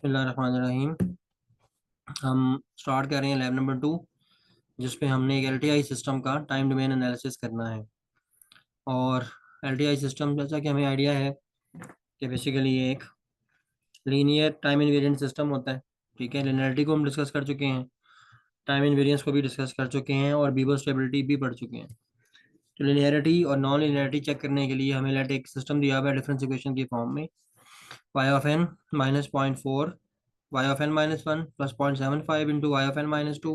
बिस्मिल्लाहिर्रहमानिर्रहीम। हम स्टार्ट कर रहे हैं लैब नंबर 2, जिसपे हमने एक एलटीआई सिस्टम का टाइम डोमेन एनालिसिस करना है। और एलटीआई सिस्टम, जैसा कि हमें आइडिया है कि बेसिकली ये एक लीनियर टाइम इनवेरिएंट सिस्टम होता है। ठीक है, लिनियरिटी को हम डिस्कस कर चुके हैं, टाइम इनवेरिएंस को भी डिस्कस कर चुके हैं और बीबो स्टेबिलिटी भी पढ़ चुके हैं। तो लिनियरिटी और नॉन लिनियरिटी चेक करने के लिए हमें लेट एक सिस्टम दिया हुआ है डिफरेंस इक्वेशन की फॉर्म में। y of n minus 0.4 y of n minus 1 plus 0.75 into y of n minus 2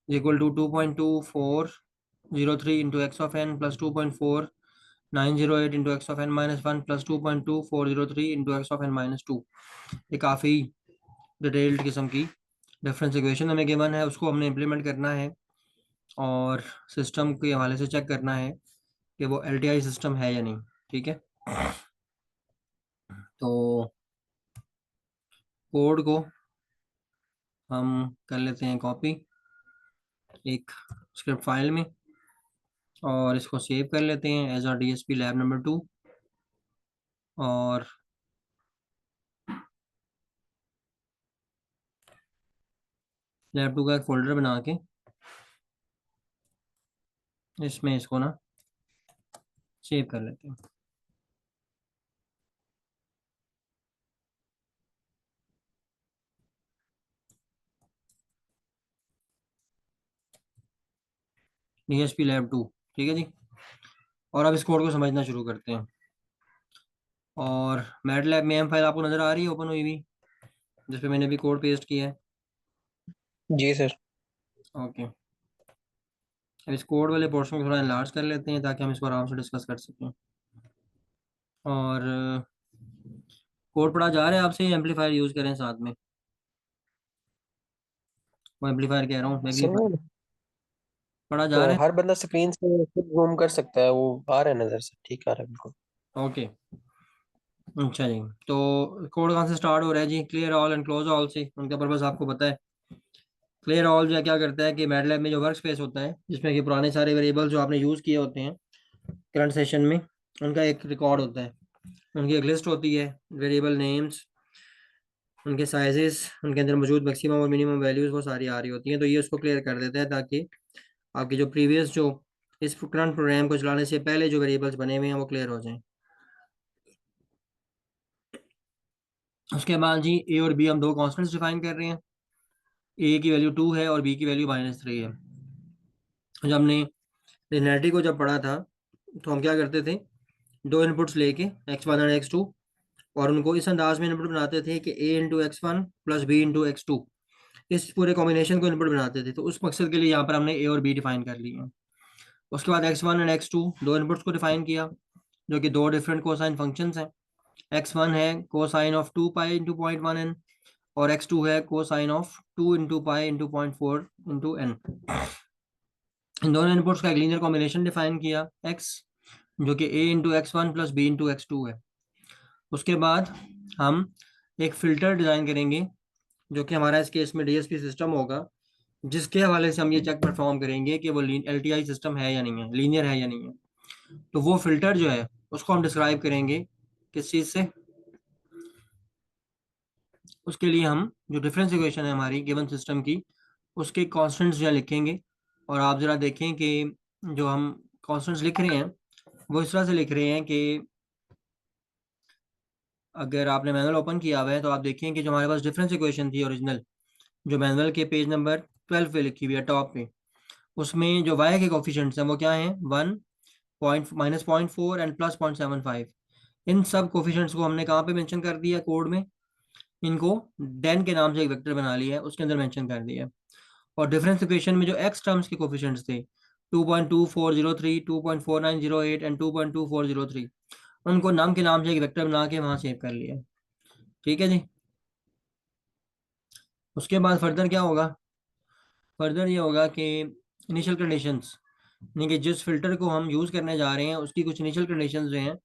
is equal to 2.2403 into x of n plus 2.4908 into x of n minus 1 plus 2.2403 into x of n minus 2। ये काफ़ी detailed किस्म की difference equation हमें given है, उसको हमने implement करना है और सिस्टम के हवाले से चेक करना है कि वो एलटीआई सिस्टम है या नहीं। ठीक है, तो कोड को हम कर लेते हैं कॉपी एक स्क्रिप्ट फाइल में और इसको सेव कर लेते हैं as R DSP lab number 2। और लैब 2 का एक फोल्डर बना के इसमें इसको ना सेव कर लेते हैं। डीएसपी लैब 2, ठीक है जी। और अब इस कोड को समझना शुरू करते हैं। और मैट लैब में एम फाइल आपको नज़र आ रही है ओपन हुई हुई, जिस पे मैंने भी कोड पेस्ट किया है। जी सर। ओके, अब इस कोड वाले पोर्शन को थोड़ा एनलार्ज कर लेते हैं ताकि हम इसको आराम से डिस्कस कर सकें। और कोड पढ़ा जा रहा है आपसे, एम्पलीफायर यूज़ करें साथ में। वो एम्पलीफायर कह रहा हूँ, सर एम्पलीफायर पढ़ा जा रहा हर बंदा स्क्रीन से खुद जूम कर सकता है, वो आ रहा है नजर से, ठीक आ रहा है बिल्कुल। है। ओके, अच्छा जी। तो कोड कहाँ से स्टार्ट हो रहा है जी? Clear all and close all से। उनका पर्पस आपको पता है। क्लियर ऑल जो है क्या करता है कि मैटलैब में जो वर्क स्पेस होता है, जिसमें कि पुराने सारे वेरिएबल जो आपने यूज़ किए होते हैं करंट सेशन में, उनका एक रिकॉर्ड होता है, उनकी एक लिस्ट होती है, वेरिएबल नेम्स, उनके साइजेस, उनके अंदर मौजूद मैक्सिमम और मिनिमम वैल्यूज़ वो सारी आ रही होती हैं। तो ये उसको क्लियर कर देता है ताकि आपकी जो प्रीवियस जो इस करंट प्रोग्राम को चलाने से पहले जो वेरिएबल्स बने हुए हैं वो क्लियर हो जाएं। उसके बाद जी ए और बी हम दो कॉन्स्टेंट्स डिफाइन कर रहे हैं। ए की वैल्यू 2 है और बी की वैल्यू -3 है। जब हमने लिनियरिटी को जब पढ़ा था तो हम क्या करते थे, दो इनपुट्स लेके x1 और x2, और उनको इस अंदाज में इनपुट बनाते थे कि a into x1 plus b into x2, इस पूरे कॉम्बिनेशन को इनपुट बनाते थे। तो उस मकसद के लिए यहाँ पर हमने a और b डिफाइन कर लिए हैं। उसके बाद x1 और x2 दो इनपुट्स को डिफाइन किया, जो कि दो डिफरेंट कोसाइन फंक्शंस हैं। x1 है cosine of 2 pi into 0.1n, और x2 है cosine of 2 into pi into 0.4 into n। इन दोनों इनपुट्स का एक लीनियर कॉम्बिनेशन डिफाइन किया x, जो कि a into x1 plus b into x2 है। उसके बाद हम एक फिल्टर डिजाइन करेंगे, जो कि हमारा इस केस में डीएसपी सिस्टम होगा, जिसके हवाले से हम ये चेक परफॉर्म करेंगे कि वो एलटीआई सिस्टम है या नहीं है, लीनियर है या नहीं है। तो वो फिल्टर जो है उसको हम डिस्क्राइब करेंगे किस चीज़ से। उसके लिए हम जो डिफरेंस इक्वेशन है हमारी गिवन सिस्टम की, उसके कॉन्स्टेंट्स जो है लिखेंगे। और आप ज़रा देखें कि जो हम कॉन्स्टेंट्स लिख रहे हैं वो इस तरह से लिख रहे हैं कि अगर आपने मैनुअल ओपन किया हुआ है तो आप देखें कि जो हमारे पास डिफरेंस इक्वेशन थी ओरिजिनल, जो मैनुअल के पेज नंबर 12 पे लिखी हुई है टॉप पे, उसमें जो वाई के कोफिशिएंट्स हैं वो क्या हैं, 1 पॉइंट -0.4 एंड +0.75। इन सब कोफिशिएंट्स को हमने कहाँ पे मेंशन कर दिया कोड में, इनको डेन के नाम से एक वेक्टर बना लिया है, उसके अंदर मेंशन कर दिया है। और डिफरेंस इक्वेशन में जो एक्स टर्म्स के कोफिशिएंट्स थे, 2.2403, 2.4908 एंड 2.2403, उनको नाम के नाम से एक वेक्टर बना के वहाँ सेव कर लिया है। ठीक है जी। उसके बाद फर्दर क्या होगा, फर्दर ये होगा कि इनिशियल कंडीशंस, यानी कि जिस फिल्टर को हम यूज़ करने जा रहे हैं उसकी कुछ इनिशियल कंडीशंस जो हैं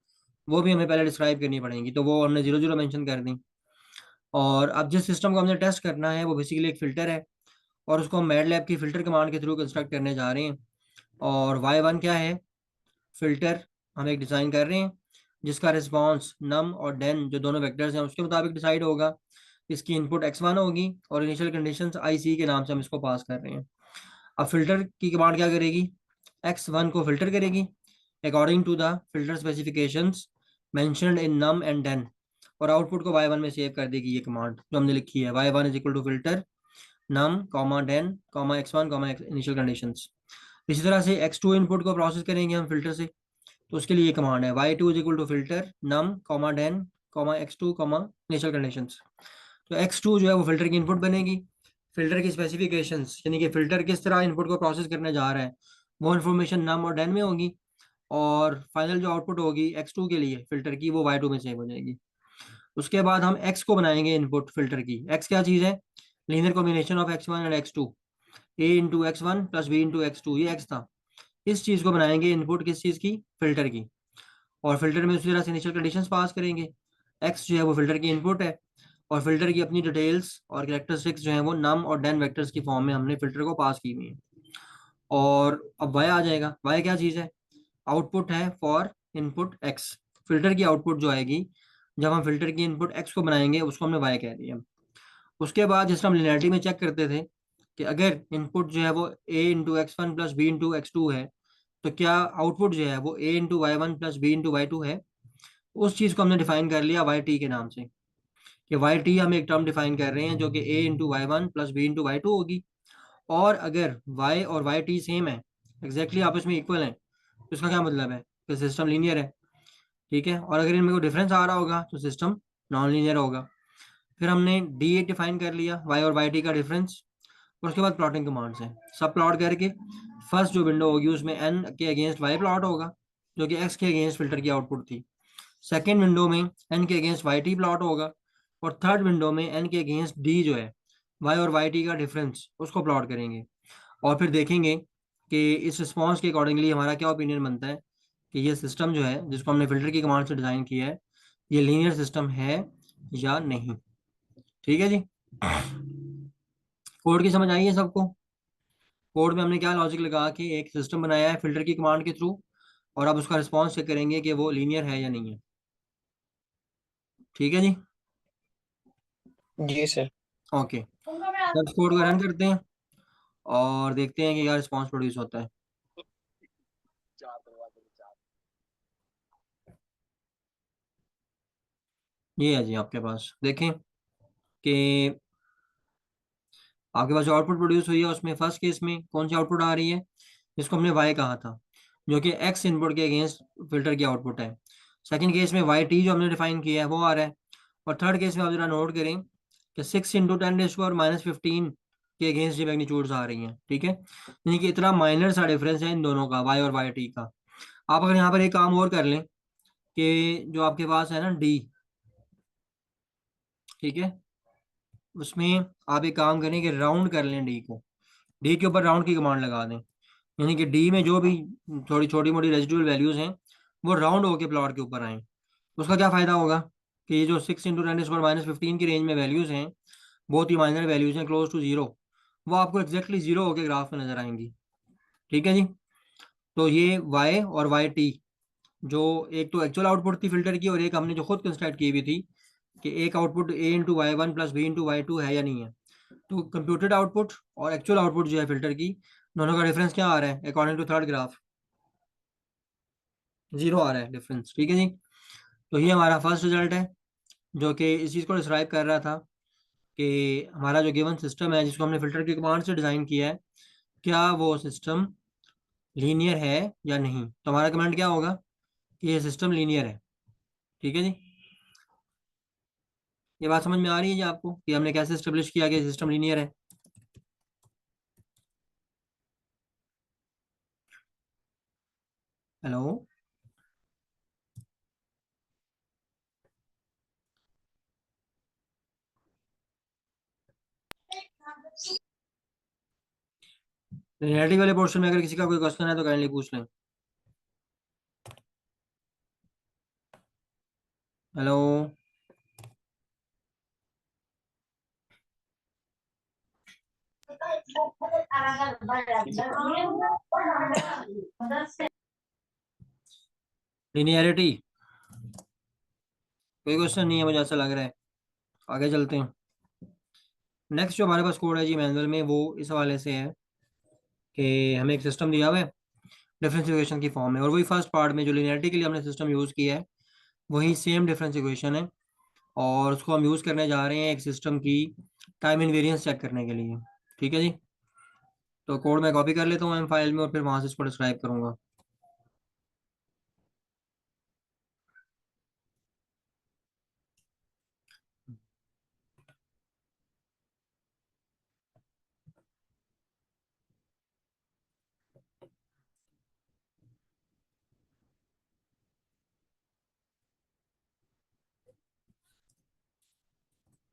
वो भी हमें पहले डिस्क्राइब करनी पड़ेंगी। तो वो हमने 0 0 मेंशन कर दी। और अब जिस सिस्टम को हमने टेस्ट करना है वो बेसिकली एक फ़िल्टर है, और उसको हम मैटलैब की फ़िल्टर कमांड के थ्रू कंस्ट्रक्ट करने जा रहे हैं। और y1 क्या है, फ़िल्टर हम एक डिज़ाइन कर रहे हैं जिसका रिस्पॉन्स नम और डेन जो दोनों वेक्टर्स हैं उसके मुताबिक डिसाइड होगा। इसकी इनपुट x1 होगी और इनिशियल कंडीशंस आई सी के नाम से हम इसको पास कर रहे हैं। अब फिल्टर की कमांड क्या करेगी, x1 को फिल्टर करेगी according to the filter specifications mentioned in num and den, और आउटपुट को y1 में सेव कर देगी। ये कमांड जो हमने लिखी है, y1 is equal to filter num comma den comma x1 comma initial conditions. इसी तरह से x2 इनपुट को प्रोसेस करेंगे हम फिल्टर से, तो उसके लिए ये कमांड है y2 is equal to filter num comma den comma x2 comma initial conditions. तो x2 जो है वो फिल्टर की इनपुट बनेगी। फिल्टर की स्पेसिफिकेशंस यानी कि फिल्टर किस तरह इनपुट को प्रोसेस करने जा रहा है वो इन्फॉर्मेशन नम और डेन में होगी, और फाइनल जो आउटपुट होगी x2 के लिए फिल्टर की वो y2 में सेव हो जाएगी। उसके बाद हम x को बनाएंगे इनपुट फिल्टर की। x क्या चीज़ है, linear combination of x1 and x2, a into x1 plus b into x2, ये x था। इस चीज़ को बनाएंगे इनपुट किस चीज़ की, फिल्टर की। और फिल्टर में उसी तरह से इनिशियल कंडीशंस पास करेंगे। x जो है वो फिल्टर की इनपुट है, और फिल्टर की अपनी डिटेल्स और कैरेक्टरिस्टिक्स जो है वो नम और डेन वेक्टर्स की फॉर्म में हमने फिल्टर को पास की हुई है। और अब y आ जाएगा। y क्या चीज़ है, आउटपुट है फॉर इनपुट x। फिल्टर की आउटपुट जो आएगी जब हम फिल्टर की इनपुट x को बनाएंगे उसको हमने y कह दिया। उसके बाद जिस हम लिनियरिटी में चेक करते थे कि अगर इनपुट जो है वो a into x1 plus B into x2 है, तो क्या आउटपुट जो है वो a into y1 plus B into y2 है। उस चीज़ को हमने डिफाइन कर लिया वाई टी के नाम से, कि वाई टी हम एक टर्म डिफाइन कर रहे हैं जो कि a into y1 plus B into y2 होगी। और अगर y और वाई टी सेम है, एग्जैक्टली आपस में इक्वल है, तो इसका क्या मतलब है कि सिस्टम लीनियर है। ठीक है, और अगर इनमें कोई डिफरेंस आ रहा होगा तो सिस्टम नॉन लीनियर होगा। फिर हमने डी ए डिफाइन कर लिया, वाई और वाई टी का डिफरेंस। और उसके बाद प्लॉटिंग कमांड्स है, सब प्लॉट करके फर्स्ट जो विंडो होगी उसमें एन के अगेंस्ट वाई प्लॉट होगा जो कि एक्स के अगेंस्ट फिल्टर की आउटपुट थी। सेकेंड विंडो में एन के अगेंस्ट वाई टी प्लॉट होगा, और थर्ड विंडो में एन के अगेंस्ट डी जो है वाई और वाई टी का डिफरेंस उसको प्लॉट करेंगे। और फिर देखेंगे कि इस रिस्पॉन्स के अकॉर्डिंगली हमारा क्या ओपिनियन बनता है कि ये सिस्टम जो है जिसको हमने फिल्टर की कमांड से डिज़ाइन किया है ये लीनियर सिस्टम है या नहीं। ठीक है जी, कोड की समझ आई है सबको। कोड में हमने क्या लॉजिक लगा के एक सिस्टम बनाया है फिल्टर की कमांड के थ्रू, और अब उसका रिस्पॉन्स चेक करेंगे कि वो लीनियर है या नहीं है। ठीक है जी, जी सर। ओके। अब इस कोड को रन करते हैं और देखते हैं कि क्या रिस्पॉन्स प्रोड्यूस होता है। ये है जी आपके पास, देखें कि आपके पास जो आउटपुट प्रोड्यूस हुई है उसमें फर्स्ट केस में कौन सी आउटपुट आ रही है, जिसको हमने वाई कहा था, जो कि एक्स इनपुट के अगेंस्ट फिल्टर की आउटपुट है। सेकंड केस में वाई टी जो हमने डिफाइन किया है वो आ रहा है। और थर्ड केस में आप जरा नोट करें कि 6 × 10⁻⁻⁻15 के अगेंस्ट ये मैग्नीट्यूड्स आ रही हैं। ठीक है, यानी कि इतना माइनर सा डिफरेंस है इन दोनों का, वाई और वाई टी का। आप अगर यहाँ पर एक काम और कर लें कि जो आपके पास है ना डी, ठीक है, उसमें आप एक काम करें कि राउंड कर लें डी को, डी के ऊपर राउंड की कमांड लगा दें। यानी कि डी में जो भी थोड़ी छोटी मोटी रेजिडुअल वैल्यूज हैं वो राउंड होके प्लॉट के ऊपर आए। उसका क्या फायदा होगा कि ये जो 6 × 10⁻⁻15 की रेंज में वैल्यूज हैं, बहुत ही माइनर वैल्यूज हैं क्लोज टू जीरो, वो आपको एग्जैक्टली जीरो होके ग्राफ में नजर आएंगी। ठीक है जी, तो ये वाई और वाई टी जो एक तो एक्चुअल आउटपुट थी फिल्टर की, और एक हमने जो खुद कंस्ट्रक्ट की हुई थी कि एक output A into Y one plus B into Y two है या नहीं है। तो कंप्यूटेड आउटपुट और एक्चुअल आउटपुट जो है फिल्टर की, दोनों का डिफरेंस क्या आ रहा है according to third graph, zero आ रहा है डिफरेंस। ठीक है जी, तो ये हमारा फर्स्ट रिजल्ट है जो कि इस चीज़ को डिस्क्राइब कर रहा था कि हमारा जो गिवन सिस्टम है जिसको हमने फिल्टर की कमांड से डिज़ाइन किया है, क्या वो सिस्टम लीनियर है या नहीं। तो हमारा कमेंट क्या होगा कि ये सिस्टम लीनियर है। ठीक है जी, ये बात समझ में आ रही है जी आपको कि हमने कैसे स्टेब्लिश किया कि सिस्टम लीनियर है। हेलो, लिनियरिटी वाले पोर्शन में अगर किसी का कोई क्वेश्चन है तो काइंडली पूछ लें। हेलो, लिनियरिटी कोई क्वेश्चन नहीं है मुझे ऐसा लग रहा है, आगे चलते हैं। नेक्स्ट जो हमारे पास कोड है जी मैनुअल में, वो इस हवाले से है कि हमें एक सिस्टम दिया हुआ है डिफरेंस इक्वेशन की फॉर्म में, और वही फर्स्ट पार्ट में जो लिनियरिटी के लिए हमने सिस्टम यूज़ किया है वही सेम डिफरेंस इक्वेशन है, और उसको हम यूज़ करने जा रहे हैं एक सिस्टम की टाइम इनवेरियंस चेक करने के लिए। ठीक है जी। तो कोड मैं कॉपी कर लेता हूँ एम फाइल में, और फिर वहाँ से इसको डिस्क्राइब करूँगा।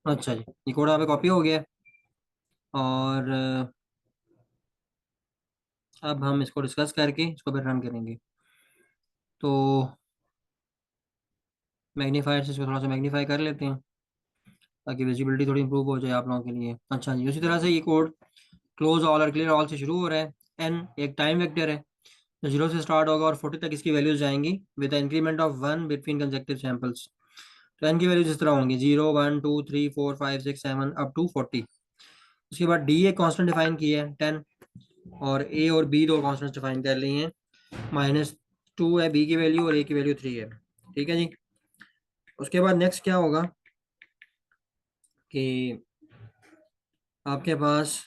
अच्छा जी, ये कोड यहाँ पे कॉपी हो गया है, और अब हम इसको डिस्कस करके इसको फिर रन करेंगे। तो मैग्नीफायर से इसको थोड़ा सा मैग्नीफाई कर लेते हैं ताकि विजिबिलिटी थोड़ी इंप्रूव हो जाए आप लोगों के लिए। अच्छा जी, उसी तरह से ये कोड क्लोज ऑल और क्लियर ऑल से शुरू हो रहा है। एन एक टाइम वेक्टर है जो 0 से स्टार्ट होगा और 40 तक इसकी वैल्यूज जाएंगी with increment of 1 between consecutive samples. तो एन की वैल्यूज इस तरह होंगी 0 1 2 3 4 5 6 7 अप टू 40। उसके बाद डी एक कांस्टेंट डिफाइन की है 10, और ए और बी दो कांस्टेंट डिफाइन कर ली हैं। -2 है बी की वैल्यू, और ए की वैल्यू 3 है। ठीक है जी। उसके बाद नेक्स्ट क्या होगा कि आपके पास,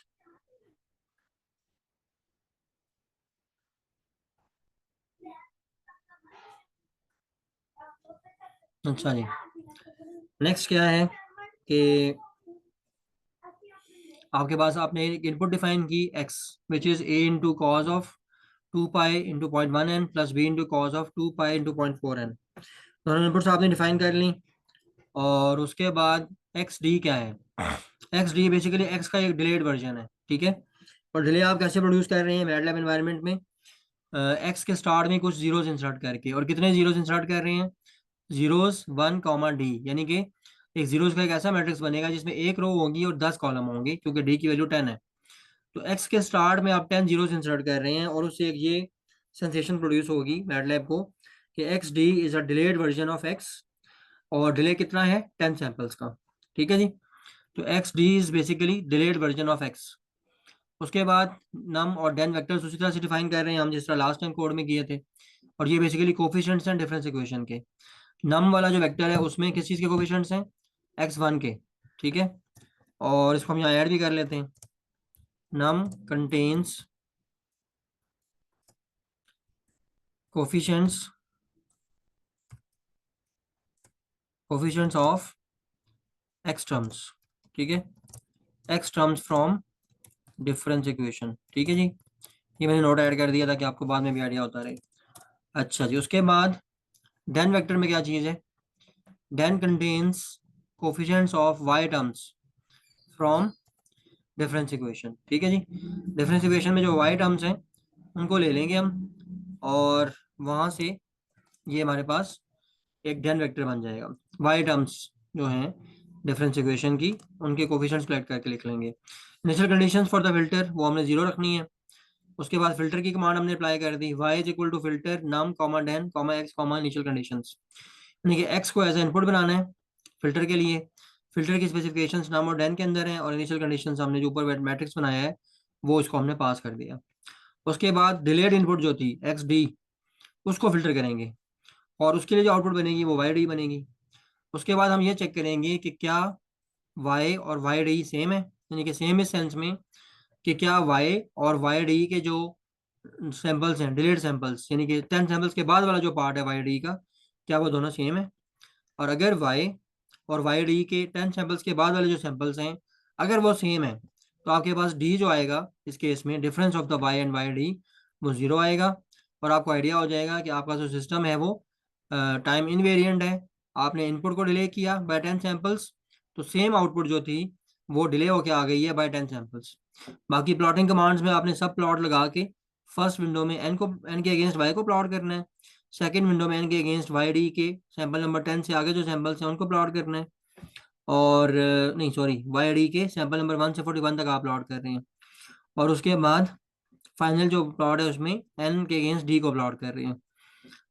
अच्छा जी, नेक्स्ट क्या है कि आपके पास आपने एक इनपुट डिफाइन की x, which is a into cos of 2 pi into 0.1n plus b into cos of 2 pi into 0.4n। दोनों इनपुट्स आपने डिफाइन कर ली। और उसके बाद एक्स डी क्या है? एक्स डी बेसिकली एक्स का एक डिलेड वर्जन है। ठीक है। और डिले आप कैसे प्रोड्यूस कर रहे हैं मैटलैब एनवायरनमेंट में? एक्स के स्टार्ट में कुछ जीरोस इंसर्ट करके, और कितने जीरोस इंसर्ट कर रहे हैं? जीरोस 1 डी, यानी कि एक जीरोस का एक ऐसा मैट्रिक्स बनेगा जिसमें एक रो होगी और 10 कॉलम होंगे, क्योंकि डी की वैल्यू 10 है। तो एक्स के स्टार्ट में आप 10 जीरोस इंसर्ट कर रहे हैं, और उससे एक ये सेंसेशन प्रोड्यूस होगी मैटलैब को कि x D is a delayed version of x, और डिले कितना है 10 सैंपल्स का। ठीक है जी। तो x D is basically delayed version of x. उसके बाद नम और डेन वेक्टर्स उसी तरह से डिफाइन कर रहे हैं हम जिस तरह लास्ट टाइम कोड में किए थे, और ये बेसिकली कोफिशिएंट्स हैं डिफरेंस इक्वेशन के। नम वाला जो वेक्टर है उसमें किस चीज़ के कोफिशिएंट्स हैं? x1 के। ठीक है। और इसको हम यहाँ ऐड भी कर लेते हैं। Num contains coefficients coefficients of x terms. ठीक है। X terms from difference equation. ठीक है जी। ये मैंने नोट ऐड कर दिया था कि आपको बाद में भी आइडिया होता रहे। अच्छा जी, उसके बाद डेन वेक्टर में क्या चीज़ है? Den contains coefficients of Y terms from difference equation. ठीक है जी। डिफरेंस इक्वेशन में जो वाई टर्म्स हैं उनको ले लेंगे हम, और वहाँ से ये हमारे पास एक डेन वेक्टर बन जाएगा। वाई टर्म्स जो हैं डिफरेंस इक्वेशन की, उनके कोफिशिएंट्स कलेक्ट करके लिख लेंगे। Initial conditions for the filter वो हमने जीरो रखनी है। उसके बाद फिल्टर की कमांड हमने अप्लाई कर दी, y is equal to filter num comma den comma X comma initial conditions, यानी कि x को एज इनपुट बनाना है फिल्टर के लिए। फिल्टर की स्पेसिफिकेशंस नम और डेन के अंदर हैं, और इनिशियल कंडीशंस हमने जो ऊपर मैट्रिक्स बनाया है वो इसको हमने पास कर दिया। उसके बाद डिलेड इनपुट जो थी एक्स डी, उसको फिल्टर करेंगे, और उसके लिए जो आउटपुट बनेगी वो वाई डी बनेगी। उसके बाद हम ये चेक करेंगे कि क्या वाई और वाई डी सेम है, यानी कि सेम इस सेंस में कि क्या वाई और वाई डी के जो सैंपल्स हैं डिलीट सैंपल्स, यानी कि 10 सैंपल्स के बाद वाला जो पार्ट है वाई डी का, क्या वो दोनों सेम है? और अगर वाई और वाई डी के 10 सैंपल्स के बाद वाले जो सैंपल्स हैं अगर वो सेम है, तो आपके पास डी जो आएगा इस केस में difference of the Y and Y D वो जीरो आएगा। और आपको आइडिया हो जाएगा कि आपका जो सिस्टम है वो टाइम इनवेरिएंट है। आपने इनपुट को डिले किया बाय 10 सैंपल्स, तो सेम आउटपुट जो थी वो डिले होके आ गई है बाय 10 सैंपल्स। बाकी प्लॉटिंग कमांड्स में आपने सब प्लॉट लगा के फर्स्ट विंडो में एन के अगेंस्ट वाई को प्लॉट करना है, सेकंड विंडो में एन के अगेंस्ट वाई डी के सैंपल नंबर 10 से आगे जो सैंपल्स हैं उनको प्लॉट करना है, और नहीं सॉरी वाई डी के सैंपल नंबर 1 से 41 तक आप प्लॉट कर रहे हैं। और उसके बाद फाइनल जो प्लॉट है उसमें एन के अगेंस्ट डी को प्लॉट कर रहे हैं।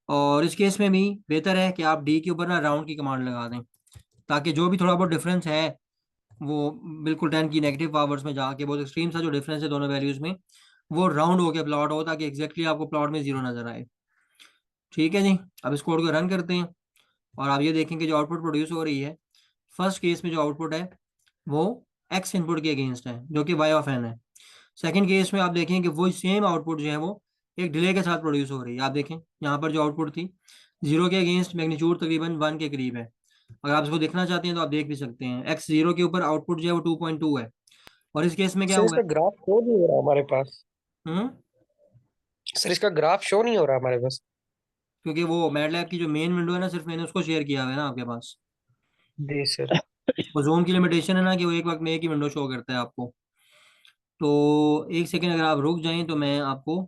और इस केस में भी बेहतर है कि आप डी के ऊपर ना राउंड की कमांड लगा दें, ताकि जो भी थोड़ा बहुत डिफरेंस है वो बिल्कुल 10 की नेगेटिव पावर्स में जाके बहुत एक्सट्रीम सा जो डिफरेंस है दोनों वैल्यूज में, वो राउंड होकर प्लॉट हो ताकि एग्जैक्टली आपको प्लॉट में जीरो नजर आए। ठीक है जी। अब इस कोड को रन करते हैं और आप ये देखेंगे जो आउटपुट प्रोड्यूस हो रही है, फर्स्ट केस में जो आउटपुट है वो एक्स इनपुट के अगेंस्ट है जो कि वाई ऑफ एन है। सेकंड केस में आप देखें कि वो सेम आउटपुट जो है वो एक डिले के साथ प्रोड्यूस हो रही है। आप देखें यहाँ पर जो आउटपुट थी जीरो के अगेंस्ट मैग्नीट्यूड तकरीबन वन के करीब है। अगर आप इसको देखना चाहते हैं तो आप देख भी सकते हैं, एक्स जीरो के ऊपर आउटपुट जो है वो 2.2 है। और इस केस में क्या सर हुआ इसका है? ग्राफ शो नहीं हो रहा हमारे पास। हम्म। सर इसका ग्राफ शो नहीं हो रहा हमारे पास। क्योंकि वो मैटलैब की जो मेन विंडो है ना, सिर्फ मैंने उसको शेयर किया हुआ है ना आपके पास। जी सर। वो जूम की लिमिटेशन है ना कि वो एक वक्त में एक ही विंडो शो करता है आपको। तो एक सेकेंड अगर आप रुक जाएं तो मैं आपको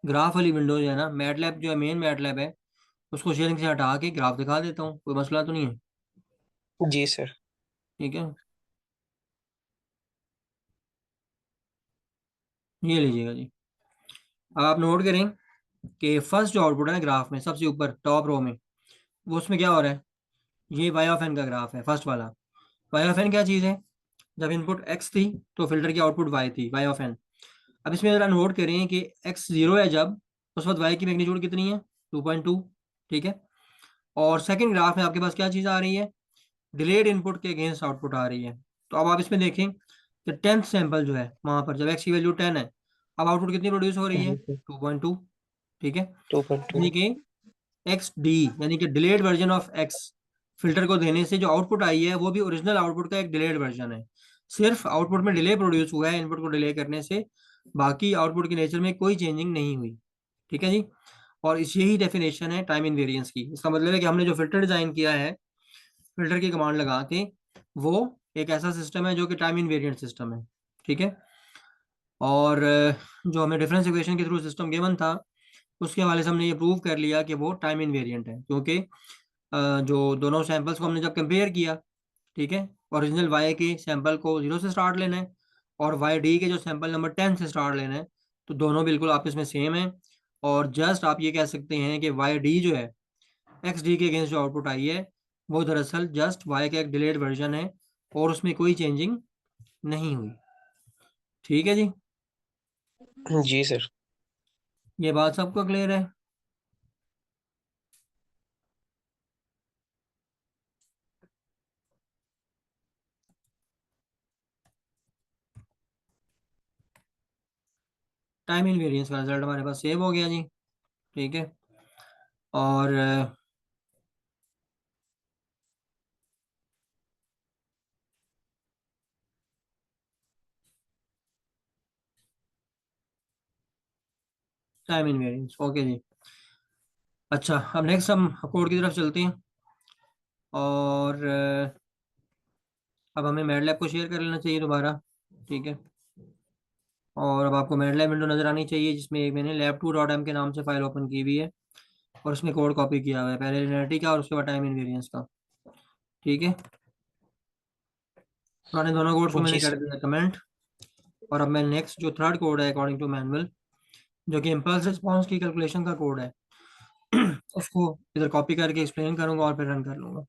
ग्राफ वाली विंडो जो है ना, मैटलैब जो है मेन मैटलैब है, उसको शेयरिंग से हटा के ग्राफ दिखा देता हूँ, कोई मसला तो नहीं है? जी सर। ठीक है, ये लीजिएगा जी। अब आप नोट करें कि फर्स्ट जो आउटपुट है ना ग्राफ में सबसे ऊपर टॉप रो में, वो उसमें क्या हो रहा है? ये वाई ऑफ एन का ग्राफ है फर्स्ट वाला। वाई ऑफ एन क्या चीज़ है? जब इनपुट एक्स थी तो फिल्टर की आउटपुट वाई थी, वाई ऑफ एन। अब इसमें जरा नोट करें कि एक्स जीरो है जब, उस वक्त वाई की मैग्नीट्यूड कितनी है? 2.2। ठीक है। और सेकंड ग्राफ में आपके पास क्या चीज़ आ रही है? डिलेड इनपुट के अगेंस्ट आउटपुट आ रही है। तो अब आप इसमें देखें कि टेंथ सैंपल जो है वहां पर जब एक्स की वैल्यू 10 है, अब आउटपुट कितनी प्रोड्यूस हो रही है? जी सर। 2.2। ठीक है। 2.2। यानी कि एक्स डी यानी कि delayed version of x filter को देने से जो आउटपुट आई है वो भी ओरिजिनल आउटपुट का एक डिलेड वर्जन है। सिर्फ आउटपुट में डिले प्रोड्यूस हुआ है इनपुट को डिले करने से, बाकी आउटपुट के नेचर में कोई चेंजिंग नहीं हुई। ठीक है जी। और इस यही डेफिनेशन है टाइम इनवेरियंस की। इसका मतलब है कि हमने जो फिल्टर डिजाइन किया है, फिल्टर की कमांड लगा के, वो एक ऐसा सिस्टम है जो कि टाइम इनवेरिएंट सिस्टम है। ठीक है। और जो हमें डिफरेंस इक्वेशन के थ्रू सिस्टम गिवन था, उसके हवाले से हमने ये प्रूव कर लिया कि वो टाइम इनवेरिएंट है, क्योंकि जो दोनों सैंपल्स को हमने जब कंपेयर किया, ठीक है, ओरिजिनल वाई के सैंपल को जीरो से स्टार्ट लेना है और वाई डी के जो सैंपल नंबर 10 से स्टार्ट लेना है, तो दोनों बिल्कुल आपस में सेम है। और जस्ट आप ये कह सकते हैं कि वाई डी जो है एक्स डी के अगेंस्ट जो आउटपुट आई है, वो दरअसल जस्ट वाई का एक डिलेड वर्जन है और उसमें कोई चेंजिंग नहीं हुई। ठीक है जी। जी सर। ये बात सबको क्लियर है? टाइम इनवेरियंस का रिजल्ट हमारे पास सेव हो गया जी। ठीक है। और टाइम इनवेरियंस ओके जी। अच्छा, अब नेक्स्ट हम कोड की तरफ चलते हैं। और अब हमें मैटलैब को शेयर कर लेना चाहिए दोबारा। ठीक है। और अब आपको मैटलैब विंडो नजर आनी चाहिए जिसमें एक मैंने लैब टू डॉट एम के नाम से फाइल ओपन की हुई है और उसमें कोड कॉपी किया हुआ है, पहले लिनियरिटी का और उसके बाद टाइम इनवेरियंस का। ठीक है। पुराने दोनों कोड्स को मैंने जी कर सर। दिया कमेंट। और अब मैं नेक्स्ट जो थर्ड कोड है अकॉर्डिंग टू मैनुअल, जो कि इम्पल्स रिस्पॉन्स की कैलकुलेशन का कोड है, उसको इधर कॉपी करके एक्सप्लेन करूंगा और फिर रन कर लूंगा।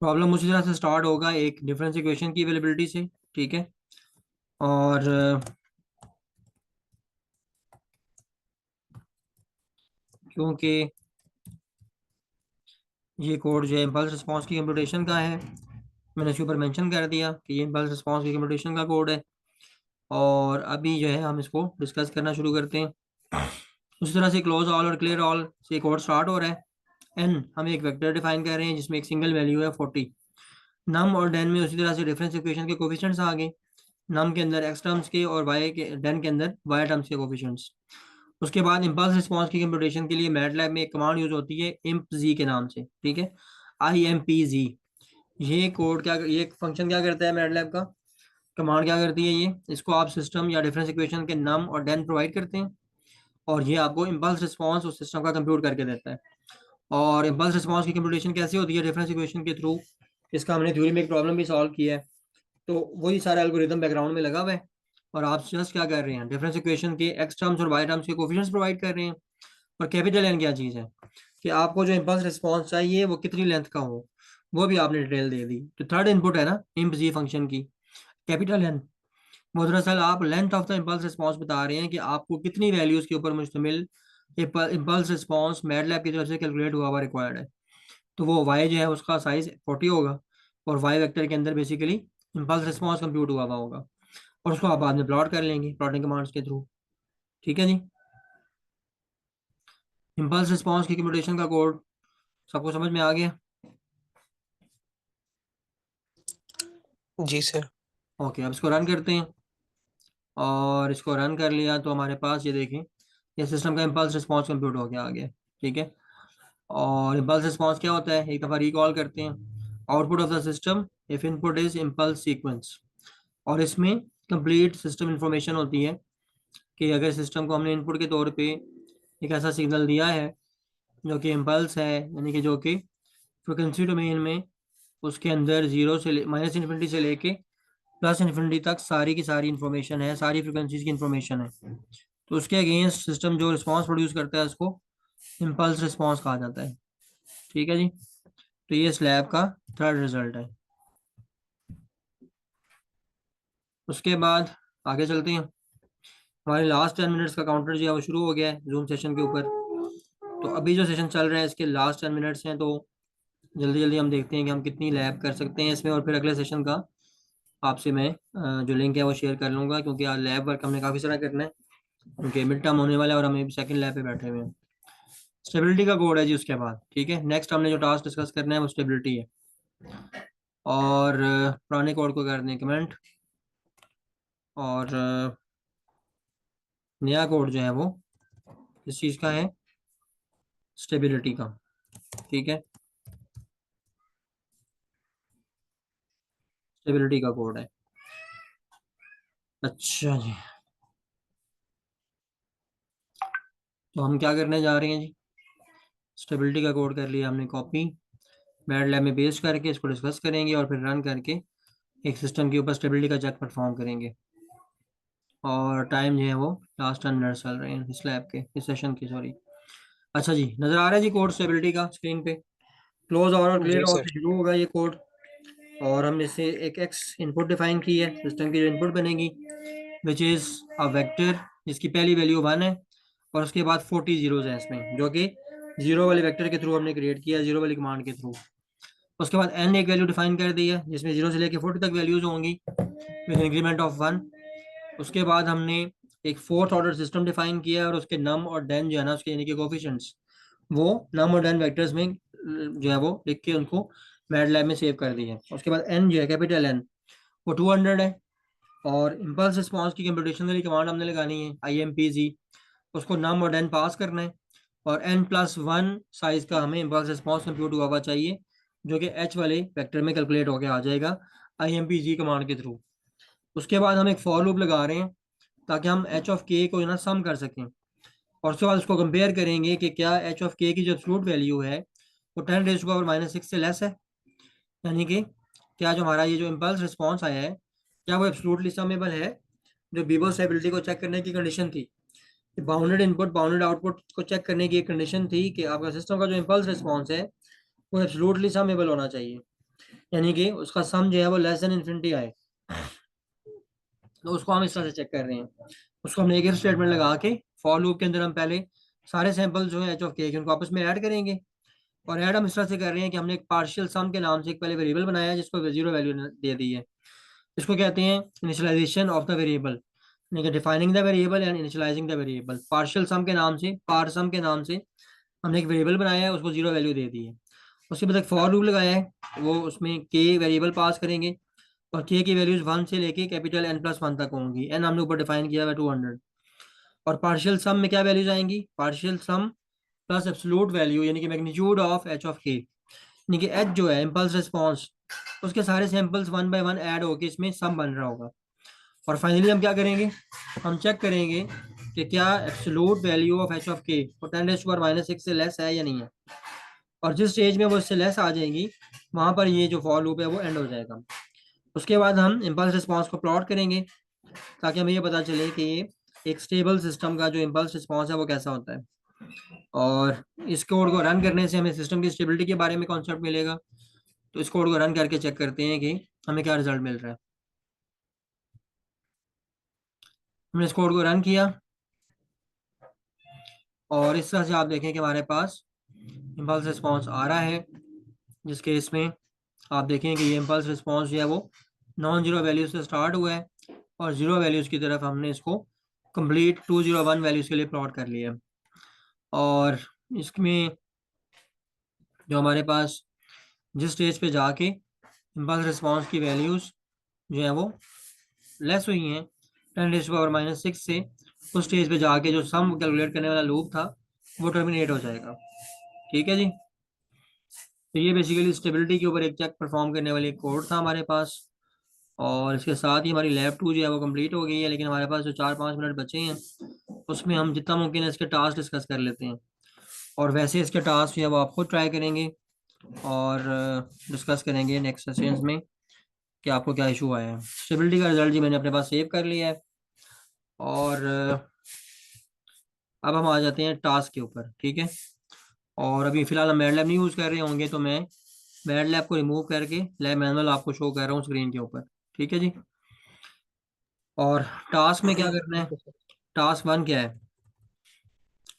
प्रॉब्लम उसी तरह से स्टार्ट होगा एक डिफरेंस इक्वेशन की अवेलेबिलिटी से। ठीक है। और क्योंकि ये कोड जो है इम्पल्स रिस्पॉन्स की कंप्यूटेशन का है, मैंने इसके ऊपर मेंशन कर दिया कि ये इम्पल्स रिस्पॉन्स की कंप्यूटेशन का कोड है। और अभी जो है हम इसको डिस्कस करना शुरू करते हैं। उसी तरह से क्लोज ऑल और क्लियर ऑल से कोड स्टार्ट हो रहा है। एन हम एक वेक्टर डिफाइन कर रहे हैं जिसमें एक सिंगल वैल्यू है 40। नम और डेन में उसी तरह से डिफरेंस इक्वेशन के कोफिशिएंट्स आ गए, नम के अंदर एक्स टर्म्स के और वाई के, डेन के अंदर वाई टर्म्स के कोफिशिएंट्स। उसके बाद इम्पल्स रिस्पॉन्स की कंप्यूटेशन के लिए मैटलैब में एक कमांड यूज होती है इम्प जी के नाम से। ठीक है, IMPZ। ये कोड क्या, ये फंक्शन क्या करता है मैटलैब का, कमांड क्या करती है, ये इसको आप सिस्टम या डिफरेंस इक्वेशन के नम और डेन प्रोवाइड करते हैं और ये आपको इम्पल्स रिस्पॉन्स उस सिस्टम का कंप्यूट करके देता है। और इम्पल्स रिस्पॉन्स की कंप्यूटेशन कैसे होती है? डिफरेंस इक्वेशन के थ्रू। इसका हमने थ्योरी में एक प्रॉब्लम भी सॉल्व किया है, तो वही सारा एल्गोरिदम बैकग्राउंड में लगा हुआ है और आप जस्ट क्या कर रहे हैं, डिफरेंस इक्वेशन के एक्स टर्म्स और वाई टर्म्स के कोफिशिएंट्स प्रोवाइड कर रहे हैं। और कैपिटल एन क्या चीज़ है कि आपको जो इम्पल्स रिस्पॉन्स चाहिए वो कितनी लेंथ का हो, वो भी आपने डिटेल दे दी। तो थर्ड इनपुट है ना imp g फंक्शन की, कैपिटल एन, वो दरअसल आप length of the impulse response बता रहे हैं कि आपको कितनी वैल्यूज के ऊपर मुश्तमिल इम्पल्स रिस्पॉन्स मैटलैब की तरफ से कैलकुलेट हुआ हुआ रिक्वायर्ड है। तो वो y जो है उसका साइज 40 होगा, और y वेक्टर के अंदर बेसिकली इम्पल्स रिस्पॉन्स कंप्यूट हुआ हुआ होगा, और उसको आप बाद में प्लॉट कर लेंगे प्लॉटिंग कमांड्स के थ्रू। ठीक है जी। इम्पल्स रिस्पॉन्स की कंप्यूटेशन का कोड सबको समझ में आ गया? जी सर। ओके, अब इसको रन करते हैं, और इसको रन कर लिया तो हमारे पास ये देखें, ये सिस्टम का इम्पल्स रिस्पॉन्स कंप्यूट हो गया आ गया। ठीक है। और इम्पल्स रिस्पॉन्स क्या होता है, एक दफ़ा रिकॉल करते हैं, output of the system if input is impulse sequence. और इसमें कंप्लीट सिस्टम इंफॉर्मेशन होती है कि अगर सिस्टम को हमने इनपुट के तौर पे एक ऐसा सिग्नल दिया है जो कि इम्पल्स है, यानी कि जो कि फ्रिक्वेंसी डोमेन में उसके अंदर जीरो से माइनस इन्फिनिटी से लेके प्लस इन्फिनिटी तक सारी की सारी इंफॉर्मेशन है, सारी फ्रिक्वेंसीज की इंफॉर्मेशन है, तो उसके अगेंस्ट सिस्टम जो रिस्पॉन्स प्रोड्यूस करता है उसको इम्पल्स रिस्पॉन्स कहा जाता है। ठीक है जी। तो ये स्लैब का थर्ड रिजल्ट है। उसके बाद आगे चलते हैं। हमारे लास्ट 10 मिनट्स का काउंटर जो है वो शुरू हो गया है जूम सेशन के ऊपर। तो अभी जो सेशन चल रहा है इसके लास्ट 10 मिनट्स हैं, तो जल्दी जल्दी हम देखते हैं कि हम कितनी लैब कर सकते हैं इसमें, और फिर अगले सेशन का आपसे मैं जो लिंक है वो शेयर कर लूँगा, क्योंकि आज लैब वर्क हमने काफ़ी सारा करना है, क्योंकि मिड टर्म होने वाला है और हम सेकंड लैब पे बैठे हुए हैं। स्टेबिलिटी का कोड है जी उसके बाद। ठीक है, नेक्स्ट हमने जो टास्क डिस्कस करना है वो स्टेबिलिटी है। और पुराने कोड को कर दें कमेंट, और नया कोड जो है वो इस चीज़ का है, स्टेबिलिटी का। ठीक है, स्टेबिलिटी का कोड है। अच्छा जी, तो हम क्या करने जा रहे हैं जी, स्टेबिलिटी का कोड कर लिया हमने कॉपी, मैट लैब में पेस्ट करके इसको डिस्कस करेंगे, और फिर रन करके एक सिस्टम के ऊपर स्टेबिलिटी का चेक परफॉर्म करेंगे। और टाइम जो है वो लास्ट 10 मिनट चल रहे हैं इस लैब के, इस सेशन की, सॉरी। अच्छा जी, नज़र आ रहा है जी कोड स्टेबिलिटी का स्क्रीन पे? क्लोज और क्लियर जी और सर। से शुरू होगा ये कोड। और हमने इसे एक एक्स इनपुट डिफाइन की है, सिस्टम की जो इनपुट बनेगी विच इज़ अ वेक्टर जिसकी पहली वैल्यू 1 है, और उसके बाद 40 जीरोज हैं इसमें, जो कि जीरो वाले वेक्टर के थ्रू हमने क्रिएट किया, जीरो वाली कमांड के थ्रू। उसके बाद एन एक वैल्यू डिफाइन कर दी है जिसमें जीरो से लेकर 40 तक वैल्यूज होंगी विद इंक्रीमेंट ऑफ 1। उसके बाद हमने एक फोर्थ ऑर्डर सिस्टम डिफाइन किया है, और उसके नम और डेन जो है ना उसके यानी कि कोफिशिएंट्स, वो नम और डेन वेक्टर्स में जो है वो लिख के उनको मैट लैब में सेव कर दी है। उसके बाद एन जो है कैपिटल एन, वो 200 है। और इम्पल्स रिस्पॉन्स की कंप्यूटेशन वाली कमांड हमने लगानी है IMPG, उसको नम और डेन पास करना है, और n+1 साइज का हमें इम्पल्स रिस्पॉन्स कंप्यूट हुआ हुआ चाहिए, जो कि h वाले वेक्टर में कैलकुलेट होकर आ जाएगा IMPG कमांड के थ्रू। उसके बाद हम एक फॉर लूप लगा रहे हैं ताकि हम एच ऑफ के को ना सम कर सकें, और उसके बाद उसको कंपेयर करेंगे कि क्या एच ऑफ के की जो एब्सोल्यूट वैल्यू है वो 10⁻⁻6 से लेस है, यानी कि क्या जो हमारा ये जो इम्पल्स रिस्पॉन्स आया है क्या वो एब्सोल्युटली समेबल है। जो बीबो स्टेबिलिटी को चेक करने की कंडीशन थी, बाउंडेड इनपुट बाउंडेड आउटपुट को चेक करने की एक कंडीशन थी कि आपका सिस्टम का जो इम्पल्स रिस्पॉन्स है वो एब्सोल्युटली समेबल होना चाहिए, यानी कि उसका सम जो है वो लेस देन इन्फिनिटी आए। तो उसको हम इस तरह से चेक कर रहे हैं। उसको हमने एक स्टेटमेंट लगा के फॉर लूप के अंदर हम पहले सारे सैंपल जो है एच ऑफ के उनको आपस में ऐड करेंगे। और ऐड हम इस तरह से कर रहे हैं कि हमने एक पार्शियल सम के नाम से एक पहले वेरिएबल बनाया है जिसको जीरो वैल्यू दे दी है। इसको कहते हैं इनिशियलाइजेशन ऑफ द वेरिएबल, यानी कि defining the variable and initialising the variable. Partial sum के नाम से, पार सम के नाम से हमने एक वेरिएबल बनाया है, उसको जीरो वैल्यू दे दी है। उसके बाद एक फॉर लूप लगाया है, वो उसमें के वेरिएबल पास करेंगे, और के की वैल्यूज 1 से लेके कैपिटल n+1 तक होंगी। एन हमने ऊपर डिफाइन किया हुआ 200। और पार्शियल सम में क्या वैल्यूज आएंगी, पार्शियल सम प्लस एब्सोल्यूट वैल्यू, यानी कि मैग्नीट्यूड ऑफ एच ऑफ के, यानी कि एच जो है इम्पल्स रिस्पॉन्स, उसके सारे सैंपल्स 1 बाय 1 ऐड होके इसमें सम बन रहा होगा। और फाइनली हम क्या करेंगे, हम चेक करेंगे कि क्या absolute value of H of के वो 10⁻⁻6 से लेस है या नहीं है। और जिस स्टेज में वो इससे लेस आ जाएंगी वहां पर ये जो फॉर लूप है वो एंड हो जाएगा। उसके बाद हम इम्पल्स रिस्पॉन्स को प्लॉट करेंगे ताकि हमें ये पता चले कि एक स्टेबल सिस्टम का जो इम्पल्स रिस्पॉन्स है वो कैसा होता है। और इस कोड को रन करने से हमें सिस्टम की स्टेबिलिटी के बारे में कॉन्सेप्ट मिलेगा, तो इस कोड को रन करके चेक करते हैं कि हमें क्या रिजल्ट मिल रहा है। हमने इस कोड को रन किया और इस तरह से आप देखें कि हमारे पास इम्पल्स रिस्पॉन्स आ रहा है, जिस केस में आप देखें कि ये इम्पल्स रिस्पॉन्स जो है वो नॉन जीरो वैल्यूज से स्टार्ट हुआ है और जीरो वैल्यूज की तरफ हमने इसको कंप्लीट 201 वैल्यूज के लिए प्लॉट कर लिया है। और इसमें जो हमारे पास जिस स्टेज पे जाके इम्पल्स रिस्पॉन्स की वैल्यूज जो है वो लेस हुई हैं 10⁻⁻6 से, उस स्टेज पे जाके जो सम कैलकुलेट करने वाला लूप था वो टर्मिनेट हो जाएगा। ठीक है जी। तो ये बेसिकली स्टेबिलिटी के ऊपर एक चेक परफॉर्म करने वाली एक कोड था हमारे पास। और इसके साथ ही हमारी लैब 2 जो है वो कंप्लीट हो गई है, लेकिन हमारे पास जो 4-5 मिनट बचे हैं उसमें हम जितना मुमकिन है इसके टास्क डिस्कस कर लेते हैं। और वैसे इसके टास्क जो है वो आप खुद ट्राई करेंगे और डिस्कस करेंगे नेक्स्ट सेशंस में कि आपको क्या इशू आया है। स्टेबिलिटी का रिजल्ट जी मैंने अपने पास सेव कर लिया है। और अब हम आ जाते हैं टास्क के ऊपर। ठीक है। और अभी फिलहाल हम मैट लैब नहीं यूज़ कर रहे होंगे, तो मैं मैट लैब को रिमूव करके लैब मैनुअल आपको शो कर रहा हूँ स्क्रीन के ऊपर। ठीक है जी। और टास्क में क्या करना है? ठीक है सर। टास्क 1 क्या है?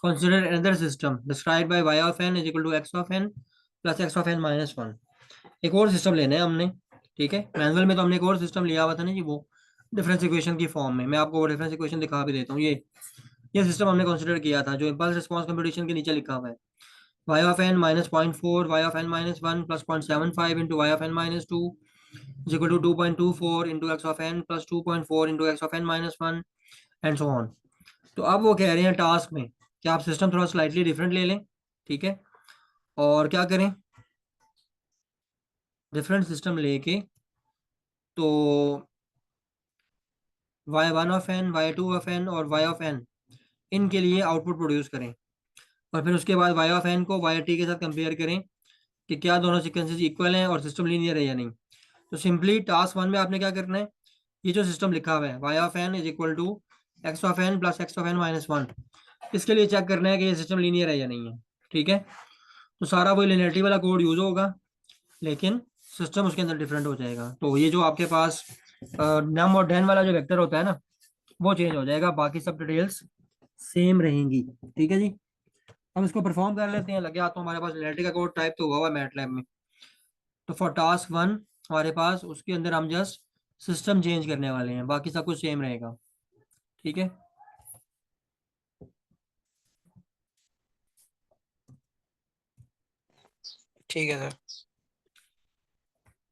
Consider another system describe by y of n is equal to x of n plus x of n minus 1। एक और सिस्टम लेना है हमने। ठीक है। मैनुअल में तो हमने एक और सिस्टम लिया हुआ था ना जी, वो डिफरेंस इक्वेशन की फॉर्म में। मैं आपको वो डिफरेंस इक्वेशन दिखा भी देता हूँ। ये सिस्टम हमने कंसिडर किया था जो इम्पल्स रिस्पॉन्स कंप्यूटेशन के नीचे लिखा हुआ है। y of n minus 0.4 y of n minus 1 plus 0.75 into y of n minus 2 is equal to 2.24 into x of n plus 2.4 into x of n minus 1 and so on. तो अब वो कह रहे हैं टास्क में कि आप system थोड़ा स्लाइटली डिफरेंट ले लें। ठीक है। और क्या करें? डिफरेंट सिस्टम लेके तो y1 of n y2 of n और y ऑफ n इनके लिए आउटपुट प्रोड्यूस करें। और फिर उसके बाद y ऑफ n को y के साथ कंपेयर करें कि क्या दोनों सीक्वेंसेस इक्वल हैं और सिस्टम लीनियर है या नहीं। तो सिंपली टास्क 1 में आपने क्या करना है? ये जो सिस्टम लिखा हुआ है y of n is equal to x of n plus x of n minus 1, इसके लिए चेक करना है कि ये सिस्टम लीनियर है या नहीं है। ठीक है। तो सारा वही लिनियरिटी वाला कोड यूज होगा, लेकिन सिस्टम उसके अंदर डिफरेंट हो जाएगा। तो ये जो आपके पास नम और डेन वाला जो वेक्टर होता है ना, वो चेंज हो जाएगा, बाकी सब डिटेल्स सेम रहेंगी। ठीक है जी। हम इसको परफॉर्म कर लेते हैं। लगे हाथ तो हमारे पास लिनियरिटी का कोड टाइप तो हुआ हुआ है मैटलैब में। तो फॉर टास्क 1 हमारे पास उसके अंदर हम जस्ट सिस्टम चेंज करने वाले हैं, बाकी सब कुछ सेम रहेगा। ठीक है। ठीक है सर।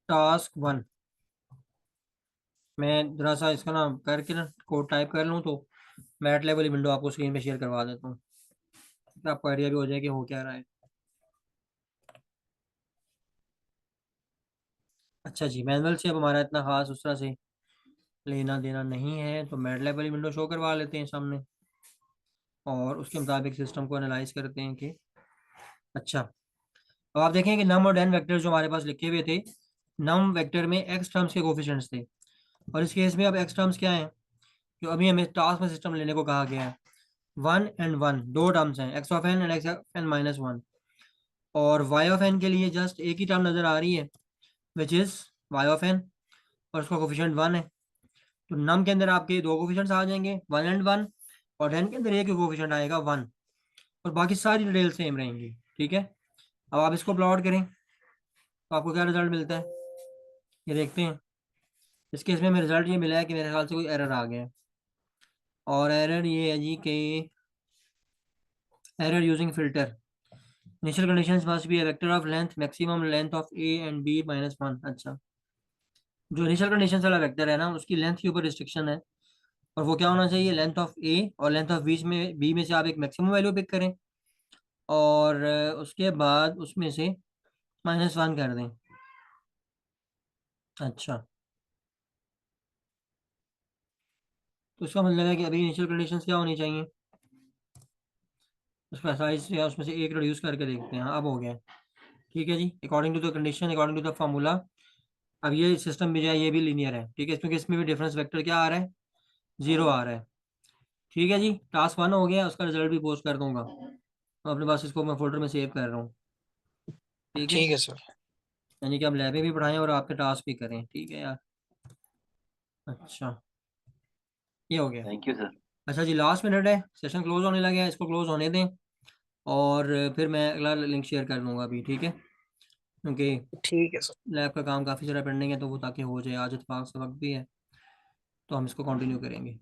टास्क 1 मैं जरा सा इसका नाम करके ना कोड टाइप कर लूँ तो मैट लेवल विंडो आपको स्क्रीन पे शेयर करवा देता हूँ, तो आपको आइडिया भी हो जाए कि हो क्या रहा है। अच्छा जी, मैनुअल से अब हमारा इतना खास उस तरह से लेना देना नहीं है, तो मैट लेवल विंडो शो करवा लेते हैं सामने और उसके मुताबिक सिस्टम को एनालाइज करते हैं कि अच्छा। अब आप देखें कि नम और डेन वेक्टर जो हमारे पास लिखे हुए थे, नम वेक्टर में एक्स टर्म्स के कोफिशिएंट्स थे और इस केस में अब एक्स टर्म्स क्या हैं जो अभी हमें टास्क में सिस्टम लेने को कहा गया है? 1 and 1 दो टर्म्स हैं, X of N and X of N minus 1। और वाई ऑफ एन के लिए जस्ट एक ही टर्म नजर आ रही है, which is Y of N, और उसका कोफिशिएंट 1 है। तो नम के अंदर आपके दो कोफिशिएंट्स आ जाएंगे 1 and 1, और डेन के अंदर एक ही कोफिशिएंट आएगा 1, और बाकी सारी डिटेल सेम रहेंगी। ठीक है। अब आप इसको प्लॉट करें तो आपको क्या रिजल्ट मिलता है ये देखते हैं। इस केस में हमें रिजल्ट ये मिला है कि मेरे ख्याल से कोई एरर आ गया है। और एरर ये है जी कि error using filter, initial conditions must be a vector of length maximum length of A and B minus 1। अच्छा, जो इनिशियल कंडीशंस वाला वेक्टर है ना उसकी लेंथ के ऊपर रिस्ट्रिक्शन है, और वो क्या होना चाहिए? लेंथ ऑफ ए और लेंथ ऑफ बी में से आप एक मैक्सिमम वैल्यू पिक करें और उसके बाद उसमें से माइनस 1 कर दें। अच्छा, तो इसका मतलब है कि अभी इनिशियल कंडीशंस क्या होनी चाहिए? उसका साइज या उसमें से एक रिड्यूस करके देखते हैं। हाँ, अब हो गया। ठीक है जी। According to the condition according to the formula, अब ये सिस्टम भी जो है ये भी लीनियर है। ठीक है, क्योंकि इसमें भी डिफरेंस वेक्टर क्या आ रहा है? 0 आ रहा है। ठीक है जी। टास्क 1 हो गया, उसका रिजल्ट भी पोस्ट कर दूंगा। तो अपने पास इसको मैं फोल्डर में सेव कर रहा हूँ। ठीक है। ठीक है सर। यानी कि हम लैबें भी पढ़ाएं और आपके टास्क भी करें, ठीक है यार। अच्छा, ये हो गया। Thank you sir. अच्छा जी, लास्ट मिनट है, सेशन क्लोज होने लगे हैं, इसको क्लोज होने दें। और फिर मैं अगला लिंक शेयर कर दूंगा अभी, ठीक है, क्योंकि ठीक है सर। लैब का काम काफ़ी सारा पेंडिंग है, तो वो ताकि हो जाए, आज इत्फाक से वक्त भी है, तो हम इसको कंटिन्यू करेंगे।